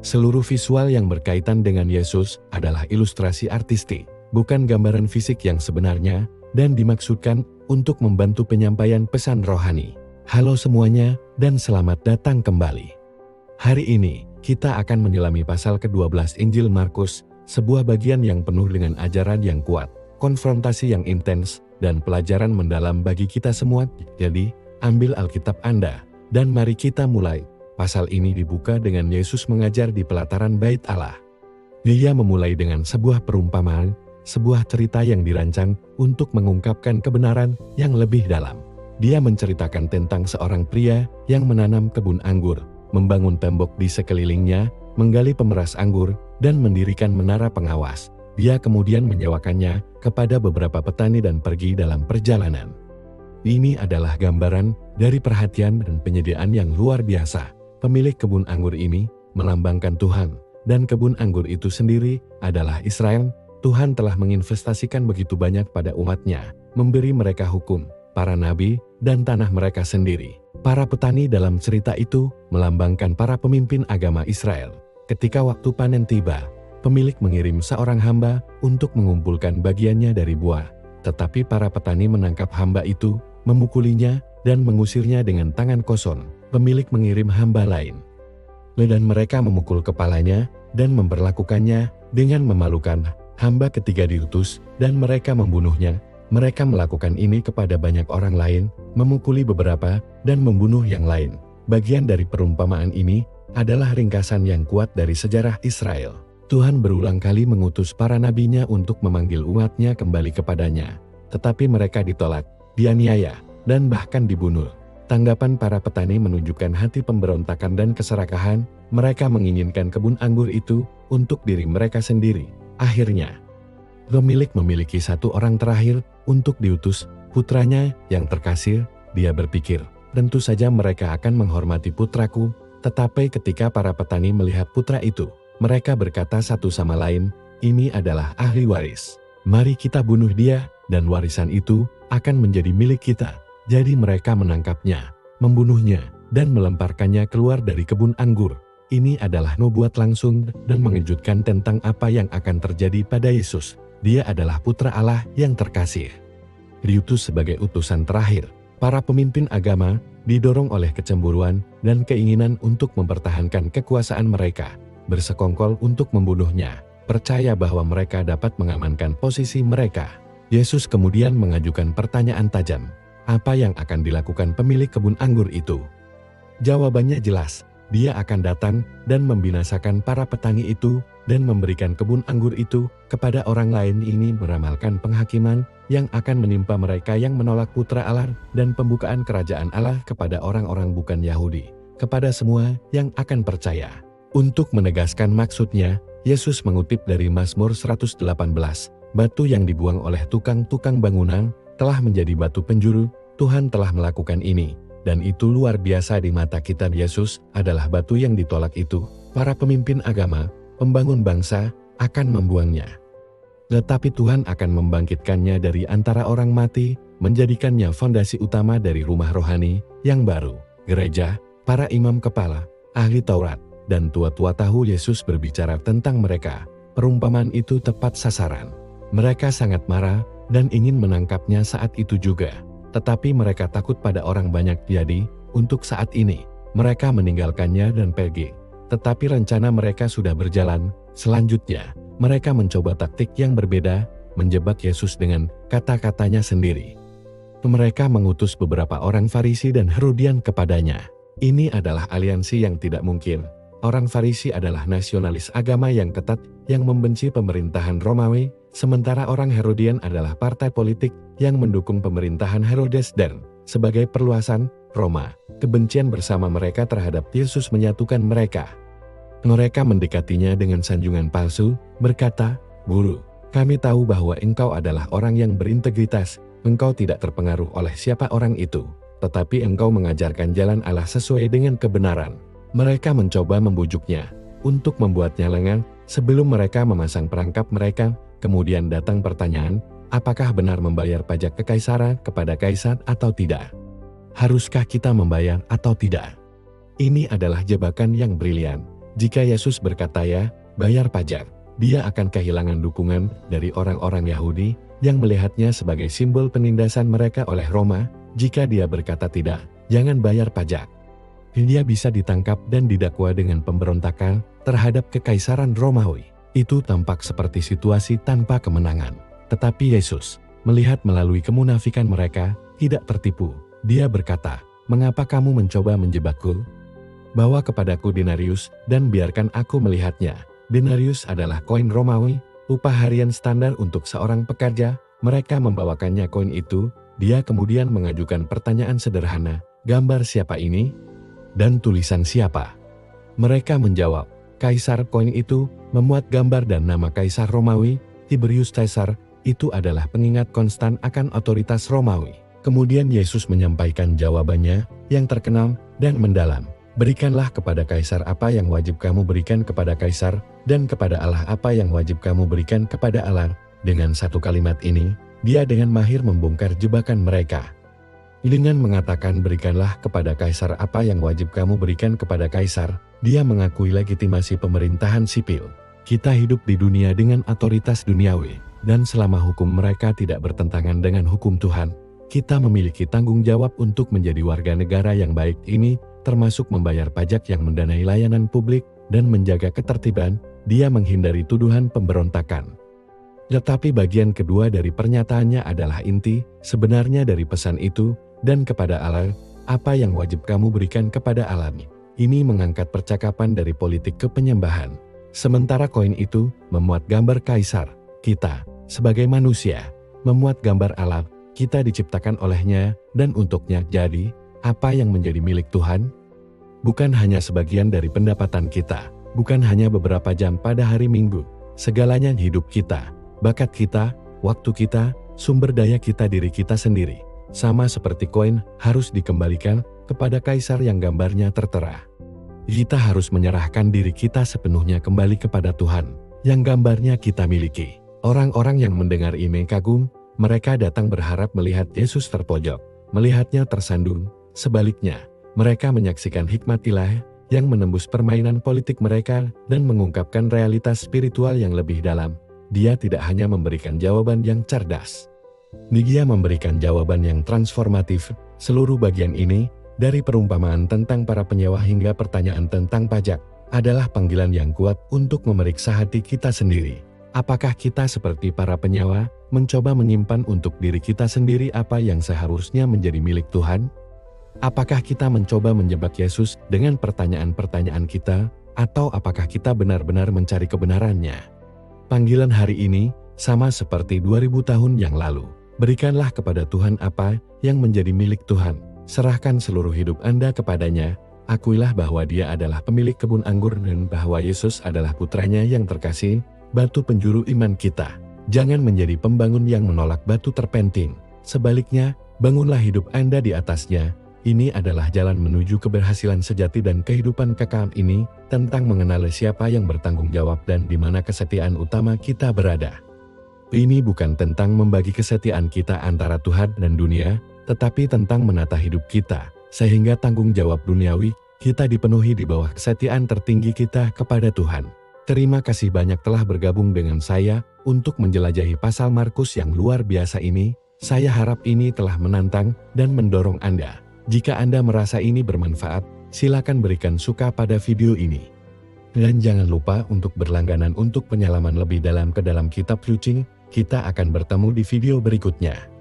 Seluruh visual yang berkaitan dengan Yesus adalah ilustrasi artistik, bukan gambaran fisik yang sebenarnya, dan dimaksudkan untuk membantu penyampaian pesan rohani. Halo semuanya, dan selamat datang kembali. Hari ini, kita akan menyelami pasal ke-12 Injil Markus, sebuah bagian yang penuh dengan ajaran yang kuat, konfrontasi yang intens, dan pelajaran mendalam bagi kita semua. Jadi, ambil Alkitab Anda, dan mari kita mulai. Pasal ini dibuka dengan Yesus mengajar di pelataran Bait Allah. Dia memulai dengan sebuah perumpamaan, sebuah cerita yang dirancang untuk mengungkapkan kebenaran yang lebih dalam. Dia menceritakan tentang seorang pria yang menanam kebun anggur, membangun tembok di sekelilingnya, menggali pemeras anggur, dan mendirikan menara pengawas. Dia kemudian menyewakannya kepada beberapa petani dan pergi dalam perjalanan. Ini adalah gambaran dari perhatian dan penyediaan yang luar biasa. Pemilik kebun anggur ini melambangkan Tuhan, dan kebun anggur itu sendiri adalah Israel. Tuhan telah menginvestasikan begitu banyak pada umatnya, memberi mereka hukum, para nabi, dan tanah mereka sendiri. Para petani dalam cerita itu melambangkan para pemimpin agama Israel. Ketika waktu panen tiba, pemilik mengirim seorang hamba untuk mengumpulkan bagiannya dari buah. Tetapi para petani menangkap hamba itu, memukulinya, dan mengusirnya dengan tangan kosong. Pemilik mengirim hamba lain, dan mereka memukul kepalanya dan memperlakukannya dengan memalukan. Hamba ketiga diutus, dan mereka membunuhnya. Mereka melakukan ini kepada banyak orang lain, memukuli beberapa, dan membunuh yang lain. Bagian dari perumpamaan ini adalah ringkasan yang kuat dari sejarah Israel. Tuhan berulang kali mengutus para nabinya untuk memanggil umatnya kembali kepadanya. Tetapi mereka ditolak, dianiaya, dan bahkan dibunuh. Tanggapan para petani menunjukkan hati pemberontakan dan keserakahan. Mereka menginginkan kebun anggur itu untuk diri mereka sendiri. Akhirnya, pemilik memiliki satu orang terakhir untuk diutus, putranya yang terkasih. Dia berpikir, tentu saja mereka akan menghormati putraku. Tetapi ketika para petani melihat putra itu, mereka berkata satu sama lain, ini adalah ahli waris. Mari kita bunuh dia, dan warisan itu akan menjadi milik kita. Jadi mereka menangkapnya, membunuhnya, dan melemparkannya keluar dari kebun anggur. Ini adalah nubuat langsung dan mengejutkan tentang apa yang akan terjadi pada Yesus. Dia adalah putra Allah yang terkasih. Diutus sebagai utusan terakhir, para pemimpin agama didorong oleh kecemburuan dan keinginan untuk mempertahankan kekuasaan mereka, bersekongkol untuk membunuhnya, percaya bahwa mereka dapat mengamankan posisi mereka. Yesus kemudian mengajukan pertanyaan tajam. Apa yang akan dilakukan pemilik kebun anggur itu? Jawabannya jelas, dia akan datang dan membinasakan para petani itu dan memberikan kebun anggur itu kepada orang lain. Ini meramalkan penghakiman yang akan menimpa mereka yang menolak putra Allah dan pembukaan kerajaan Allah kepada orang-orang bukan Yahudi, kepada semua yang akan percaya. Untuk menegaskan maksudnya, Yesus mengutip dari Mazmur 118, batu yang dibuang oleh tukang-tukang bangunan telah menjadi batu penjuru. Tuhan telah melakukan ini, dan itu luar biasa di mata kita. Yesus adalah batu yang ditolak itu. Para pemimpin agama, pembangun bangsa, akan membuangnya. Tetapi Tuhan akan membangkitkannya dari antara orang mati, menjadikannya fondasi utama dari rumah rohani yang baru. Gereja, para imam kepala, ahli Taurat, dan tua-tua tahu Yesus berbicara tentang mereka. Perumpamaan itu tepat sasaran. Mereka sangat marah dan ingin menangkapnya saat itu juga. Tetapi mereka takut pada orang banyak, jadi, untuk saat ini, mereka meninggalkannya dan pergi. Tetapi rencana mereka sudah berjalan. Selanjutnya, mereka mencoba taktik yang berbeda, menjebak Yesus dengan kata-katanya sendiri. Mereka mengutus beberapa orang Farisi dan Herodian kepadanya. Ini adalah aliansi yang tidak mungkin. Orang Farisi adalah nasionalis agama yang ketat, yang membenci pemerintahan Romawi, sementara orang Herodian adalah partai politik yang mendukung pemerintahan Herodes dan, sebagai perluasan, Roma. Kebencian bersama mereka terhadap Yesus menyatukan mereka. Mereka mendekatinya dengan sanjungan palsu, berkata, "Guru, kami tahu bahwa engkau adalah orang yang berintegritas, engkau tidak terpengaruh oleh siapa orang itu, tetapi engkau mengajarkan jalan Allah sesuai dengan kebenaran." Mereka mencoba membujuknya untuk membuatnya lengah. Sebelum mereka memasang perangkap mereka, kemudian datang pertanyaan, apakah benar membayar pajak ke Kaisar kepada Kaisar atau tidak? Haruskah kita membayar atau tidak? Ini adalah jebakan yang brilian. Jika Yesus berkata ya, bayar pajak, dia akan kehilangan dukungan dari orang-orang Yahudi yang melihatnya sebagai simbol penindasan mereka oleh Roma. Jika dia berkata tidak, jangan bayar pajak, dia bisa ditangkap dan didakwa dengan pemberontakan terhadap kekaisaran Romawi. Itu tampak seperti situasi tanpa kemenangan. Tetapi Yesus, melihat melalui kemunafikan mereka, tidak tertipu. Dia berkata, "Mengapa kamu mencoba menjebakku? Bawa kepadaku denarius dan biarkan aku melihatnya." Denarius adalah koin Romawi, upah harian standar untuk seorang pekerja. Mereka membawakannya koin itu. Dia kemudian mengajukan pertanyaan sederhana, "Gambar siapa ini? Dan tulisan siapa?" Mereka menjawab, "Kaisar." Koin itu memuat gambar dan nama Kaisar Romawi, Tiberius Caesar. Itu adalah pengingat konstan akan otoritas Romawi. Kemudian Yesus menyampaikan jawabannya yang terkenal dan mendalam. "Berikanlah kepada Kaisar apa yang wajib kamu berikan kepada Kaisar, dan kepada Allah apa yang wajib kamu berikan kepada Allah." Dengan satu kalimat ini, dia dengan mahir membongkar jebakan mereka. Dengan mengatakan berikanlah kepada Kaisar apa yang wajib kamu berikan kepada Kaisar, dia mengakui legitimasi pemerintahan sipil. Kita hidup di dunia dengan otoritas duniawi, dan selama hukum mereka tidak bertentangan dengan hukum Tuhan, kita memiliki tanggung jawab untuk menjadi warga negara yang baik ini, termasuk membayar pajak yang mendanai layanan publik dan menjaga ketertiban. Dia menghindari tuduhan pemberontakan. Tetapi bagian kedua dari pernyataannya adalah inti sebenarnya dari pesan itu, dan kepada Allah, apa yang wajib kamu berikan kepada Allah. Ini mengangkat percakapan dari politik ke penyembahan. Sementara koin itu memuat gambar Kaisar, kita, sebagai manusia, memuat gambar Allah, kita diciptakan olehnya dan untuknya. Jadi, apa yang menjadi milik Tuhan? Bukan hanya sebagian dari pendapatan kita, bukan hanya beberapa jam pada hari Minggu, segalanya hidup kita, bakat kita, waktu kita, sumber daya kita, diri kita sendiri. Sama seperti koin harus dikembalikan kepada Kaisar yang gambarnya tertera. Kita harus menyerahkan diri kita sepenuhnya kembali kepada Tuhan, yang gambarnya kita miliki. Orang-orang yang mendengar ini kagum, mereka datang berharap melihat Yesus terpojok, melihatnya tersandung. Sebaliknya, mereka menyaksikan hikmat ilahi yang menembus permainan politik mereka dan mengungkapkan realitas spiritual yang lebih dalam. Dia tidak hanya memberikan jawaban yang cerdas, dia memberikan jawaban yang transformatif. Seluruh bagian ini, dari perumpamaan tentang para penyewa hingga pertanyaan tentang pajak, adalah panggilan yang kuat untuk memeriksa hati kita sendiri. Apakah kita seperti para penyewa, mencoba menyimpan untuk diri kita sendiri apa yang seharusnya menjadi milik Tuhan? Apakah kita mencoba menjebak Yesus dengan pertanyaan-pertanyaan kita, atau apakah kita benar-benar mencari kebenarannya? Panggilan hari ini, sama seperti 2000 tahun yang lalu. Berikanlah kepada Tuhan apa yang menjadi milik Tuhan. Serahkan seluruh hidup Anda kepadanya. Akuilah bahwa Dia adalah pemilik kebun anggur dan bahwa Yesus adalah putranya yang terkasih, batu penjuru iman kita. Jangan menjadi pembangun yang menolak batu terpenting. Sebaliknya, bangunlah hidup Anda di atasnya. Ini adalah jalan menuju keberhasilan sejati dan kehidupan kekal ini, tentang mengenal siapa yang bertanggung jawab dan di mana kesetiaan utama kita berada. Ini bukan tentang membagi kesetiaan kita antara Tuhan dan dunia, tetapi tentang menata hidup kita, sehingga tanggung jawab duniawi kita dipenuhi di bawah kesetiaan tertinggi kita kepada Tuhan. Terima kasih banyak telah bergabung dengan saya untuk menjelajahi pasal Markus yang luar biasa ini. Saya harap ini telah menantang dan mendorong Anda. Jika Anda merasa ini bermanfaat, silakan berikan suka pada video ini. Dan jangan lupa untuk berlangganan untuk penyalaman lebih dalam ke dalam kitab suci. Kita akan bertemu di video berikutnya.